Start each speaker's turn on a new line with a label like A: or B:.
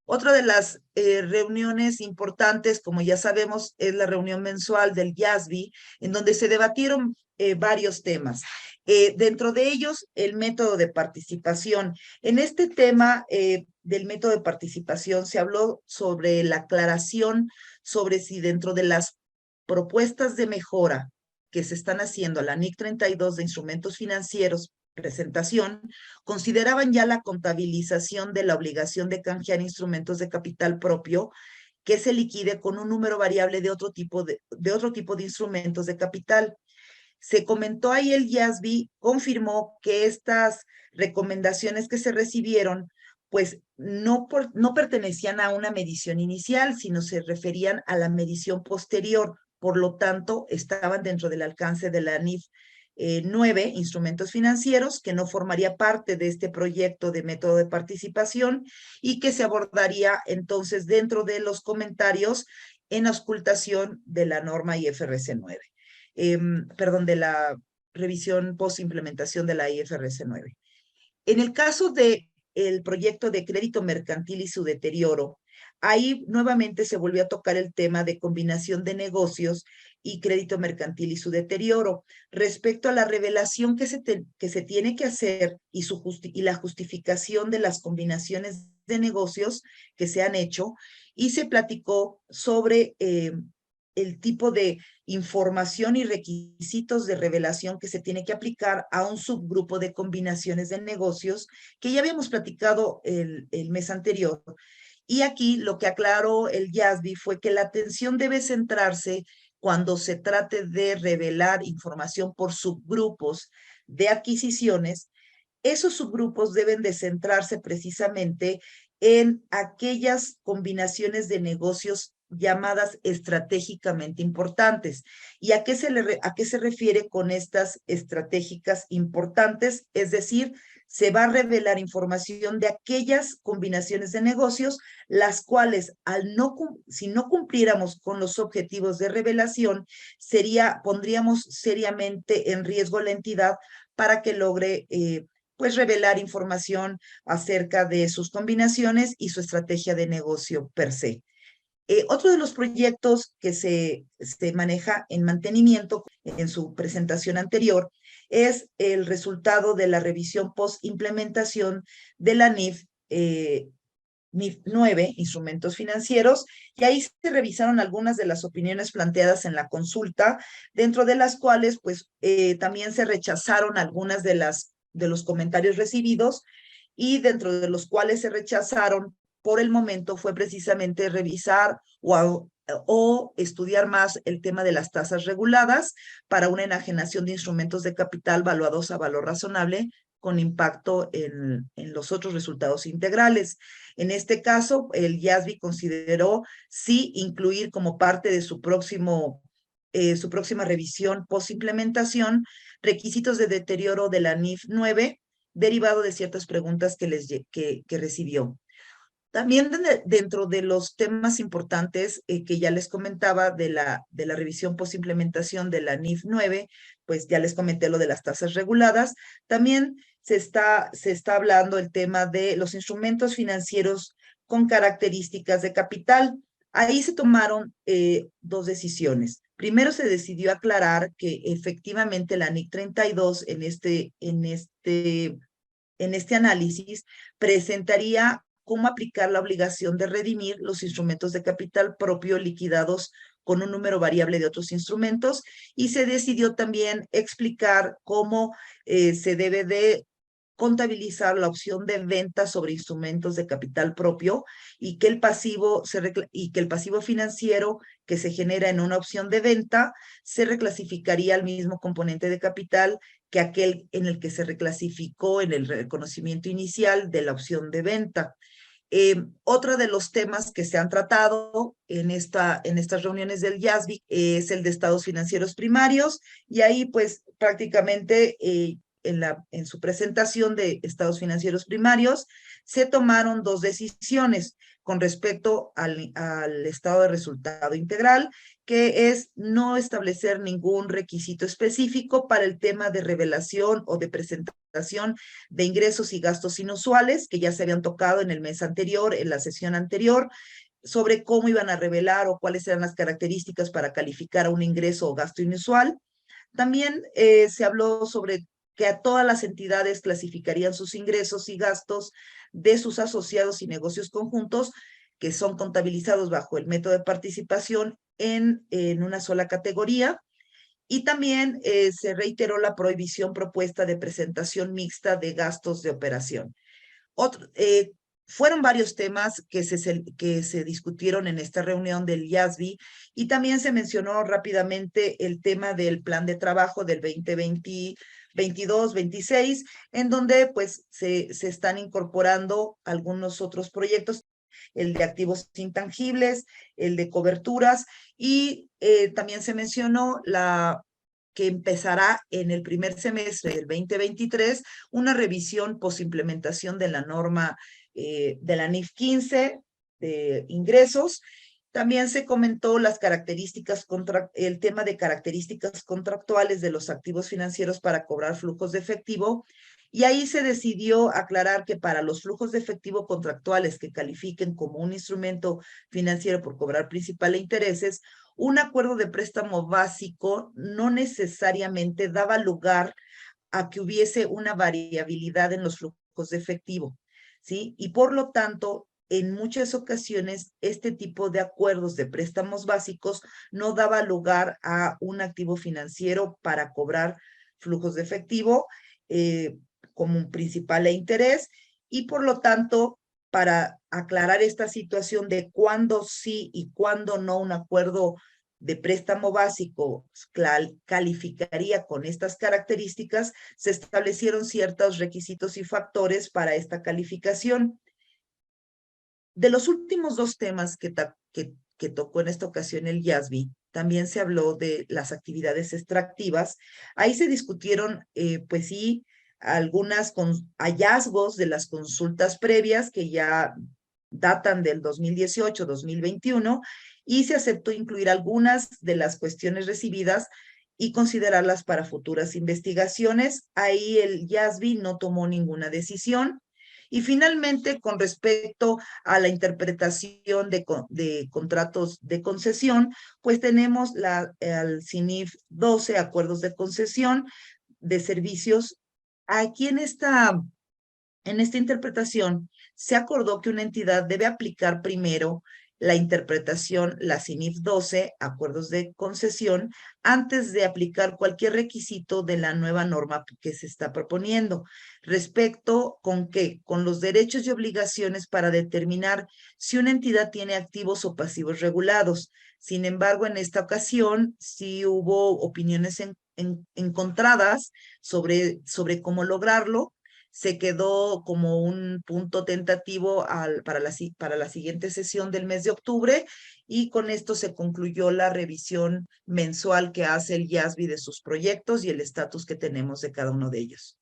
A: Otra de las reuniones importantes, como ya sabemos, es la reunión mensual del YASB, en donde se debatieron varios temas. Dentro de ellos, el método de participación. En este tema del método de participación se habló sobre la aclaración sobre si dentro de las propuestas de mejora que se están haciendo a la NIC 32 de instrumentos financieros, presentación, consideraban ya la contabilización de la obligación de canjear instrumentos de capital propio que se liquide con un número variable de otro tipo de instrumentos de capital. Se comentó ahí el IASB, confirmó que estas recomendaciones que se recibieron, pues no pertenecían a una medición inicial, sino se referían a la medición posterior. Por lo tanto, estaban dentro del alcance de la NIF 9, instrumentos financieros, que no formaría parte de este proyecto de método de participación y que se abordaría entonces dentro de los comentarios en auscultación de la norma IFRS 9. Perdón, de la revisión post-implementación de la IFRS 9. En el caso de el proyecto de crédito mercantil y su deterioro, ahí nuevamente se volvió a tocar el tema de combinación de negocios y crédito mercantil y su deterioro. Respecto a la revelación que se tiene que hacer y la justificación de las combinaciones de negocios que se han hecho, y se platicó sobre el tipo de información y requisitos de revelación que se tiene que aplicar a un subgrupo de combinaciones de negocios que ya habíamos platicado el mes anterior. Y aquí lo que aclaró el YASB fue que la atención debe centrarse cuando se trate de revelar información por subgrupos de adquisiciones. Esos subgrupos deben de centrarse precisamente en aquellas combinaciones de negocios llamadas estratégicamente importantes. ¿Y a qué se refiere con estas estratégicas importantes? Es decir, se va a revelar información de aquellas combinaciones de negocios, las cuales si no cumpliéramos con los objetivos de revelación, pondríamos seriamente en riesgo la entidad para que logre pues revelar información acerca de sus combinaciones y su estrategia de negocio per se. Otro de los proyectos que se maneja en mantenimiento en su presentación anterior es el resultado de la revisión post-implementación de la NIF, NIF 9, instrumentos financieros, y ahí se revisaron algunas de las opiniones planteadas en la consulta, dentro de las cuales pues también se rechazaron algunas de los comentarios recibidos, y dentro de los cuales se rechazaron por el momento fue precisamente revisar o estudiar más el tema de las tasas reguladas para una enajenación de instrumentos de capital valuados a valor razonable con impacto en los otros resultados integrales. En este caso, el YASB consideró sí incluir como parte de su próxima revisión post-implementación requisitos de deterioro de la NIF 9 derivado de ciertas preguntas que recibió. También dentro de los temas importantes que ya les comentaba de la revisión post-implementación de la NIF 9, pues ya les comenté lo de las tasas reguladas. También se está hablando el tema de los instrumentos financieros con características de capital. Ahí se tomaron dos decisiones. Primero se decidió aclarar que efectivamente la NIC 32 en este análisis presentaría cómo aplicar la obligación de redimir los instrumentos de capital propio liquidados con un número variable de otros instrumentos, y se decidió también explicar cómo se debe de contabilizar la opción de venta sobre instrumentos de capital propio y que el pasivo financiero que se genera en una opción de venta se reclasificaría al mismo componente de capital que aquel en el que se reclasificó en el reconocimiento inicial de la opción de venta. Otro de los temas que se han tratado en estas reuniones del YASB es el de estados financieros primarios, y ahí pues prácticamente en su presentación de estados financieros primarios se tomaron dos decisiones con respecto al estado de resultado integral que es no establecer ningún requisito específico para el tema de revelación o de presentación de ingresos y gastos inusuales, que ya se habían tocado en el mes anterior, en la sesión anterior, sobre cómo iban a revelar o cuáles eran las características para calificar a un ingreso o gasto inusual. También se habló sobre que a todas las entidades clasificarían sus ingresos y gastos de sus asociados y negocios conjuntos que son contabilizados bajo el método de participación en una sola categoría. Y también se reiteró la prohibición propuesta de presentación mixta de gastos de operación. Otro, fueron varios temas que se discutieron en esta reunión del IASBI y también se mencionó rápidamente el tema del plan de trabajo del 2020, 22-26, en donde pues se están incorporando algunos otros proyectos, el de activos intangibles, el de coberturas y también se mencionó que empezará en el primer semestre del 2023 una revisión posimplementación de la norma de la NIF 15 de ingresos. También se comentó las características, el tema de características contractuales de los activos financieros para cobrar flujos de efectivo. Y ahí se decidió aclarar que para los flujos de efectivo contractuales que califiquen como un instrumento financiero por cobrar principal e intereses, un acuerdo de préstamo básico no necesariamente daba lugar a que hubiese una variabilidad en los flujos de efectivo, ¿sí? Y por lo tanto, en muchas ocasiones, este tipo de acuerdos de préstamos básicos no daba lugar a un activo financiero para cobrar flujos de efectivo como un principal e interés, y por lo tanto, para aclarar esta situación de cuándo sí y cuándo no un acuerdo de préstamo básico calificaría con estas características, se establecieron ciertos requisitos y factores para esta calificación. De los últimos dos temas que tocó en esta ocasión el IASBI, también se habló de las actividades extractivas. Ahí se discutieron, pues sí, algunos hallazgos de las consultas previas que ya datan del 2018-2021 y se aceptó incluir algunas de las cuestiones recibidas y considerarlas para futuras investigaciones. Ahí el IASBI no tomó ninguna decisión. Y finalmente, con respecto a la interpretación de contratos de concesión, pues tenemos al CINIF 12, acuerdos de concesión de servicios. Aquí en esta interpretación se acordó que una entidad debe aplicar primero la interpretación, la CINIF 12, acuerdos de concesión, antes de aplicar cualquier requisito de la nueva norma que se está proponiendo. ¿Respecto con qué? Con los derechos y obligaciones para determinar si una entidad tiene activos o pasivos regulados. Sin embargo, en esta ocasión sí hubo opiniones encontradas sobre cómo lograrlo. Se quedó como un punto tentativo para la siguiente sesión del mes de octubre y con esto se concluyó la revisión mensual que hace el IASBI de sus proyectos y el estatus que tenemos de cada uno de ellos.